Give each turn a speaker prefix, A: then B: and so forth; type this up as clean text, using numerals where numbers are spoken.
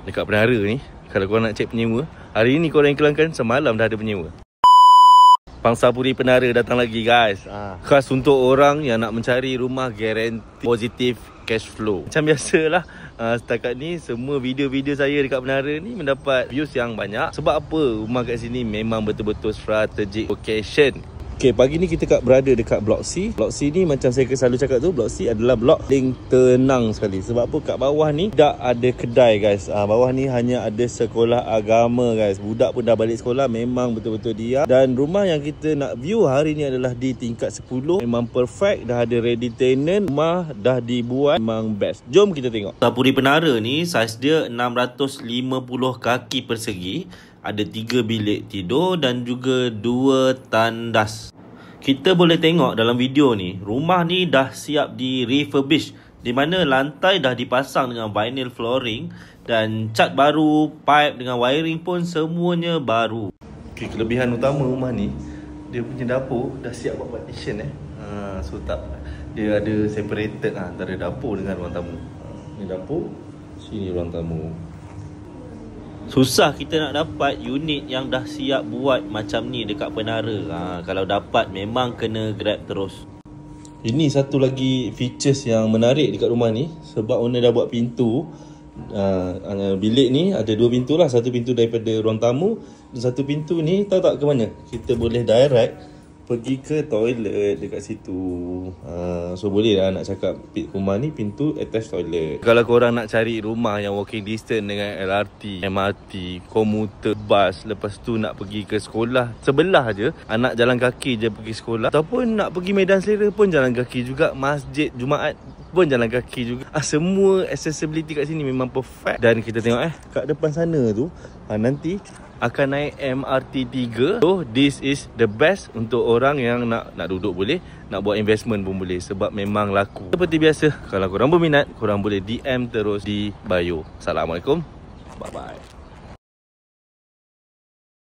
A: dekat Penara ni. Kalau korang nak cek penyewa, hari ni korang iklankan, semalam dah ada penyewa. Pangsapuri Penara datang lagi guys. Khas untuk orang yang nak mencari rumah guarantee positif cash flow. Macam biasalah, setakat ni semua video-video saya dekat Penara ni mendapat views yang banyak. Sebab apa? Rumah kat sini memang betul-betul strategic location. Okay, pagi ni kita berada dekat Blok C. Blok C ni macam saya selalu cakap tu, Blok C adalah blok paling tenang sekali. Sebab apa? Kat bawah ni tak ada kedai guys. Bawah ni hanya ada sekolah agama guys. Budak pun dah balik sekolah, memang betul-betul diam. Dan rumah yang kita nak view hari ni adalah di tingkat 10. Memang perfect, dah ada ready tenant. Rumah dah dibuat, memang best. Jom kita tengok. Pangsapuri Penara ni saiz dia 650 kaki persegi. Ada 3 bilik tidur dan juga 2 tandas. Kita boleh tengok dalam video ni, rumah ni dah siap di refurbish, di mana lantai dah dipasang dengan vinyl flooring dan cat baru, pipe dengan wiring pun semuanya baru. Okay, kelebihan utama rumah ni, dia punya dapur dah siap buat partition so tak, dia ada separated antara dapur dengan ruang tamu. Ni dapur, sini ruang tamu. Susah kita nak dapat unit yang dah siap buat macam ni dekat Penara. Kalau dapat memang kena grab terus. Ini satu lagi features yang menarik dekat rumah ni. Sebab owner dah buat pintu. Bilik ni ada 2 pintu lah. Satu pintu daripada ruang tamu, dan satu pintu ni tahu tak ke mana? Kita boleh direct pergi ke toilet dekat situ. So boleh lah nak cakap rumah ni pintu attach toilet. Kalau korang nak cari rumah yang walking distance dengan LRT, MRT, komuter, bus, lepas tu nak pergi ke sekolah sebelah je, anak jalan kaki je pergi sekolah, ataupun nak pergi Medan Selera pun jalan kaki juga, masjid Jumaat pun jalan kaki juga. Semua accessibility kat sini memang perfect. Dan kita tengok kat depan sana tu, nanti akan naik MRT 3. So this is the best untuk orang yang nak duduk boleh, nak buat investment pun boleh, sebab memang laku. Seperti biasa, kalau korang berminat, korang boleh DM terus di bio. Assalamualaikum. Bye bye.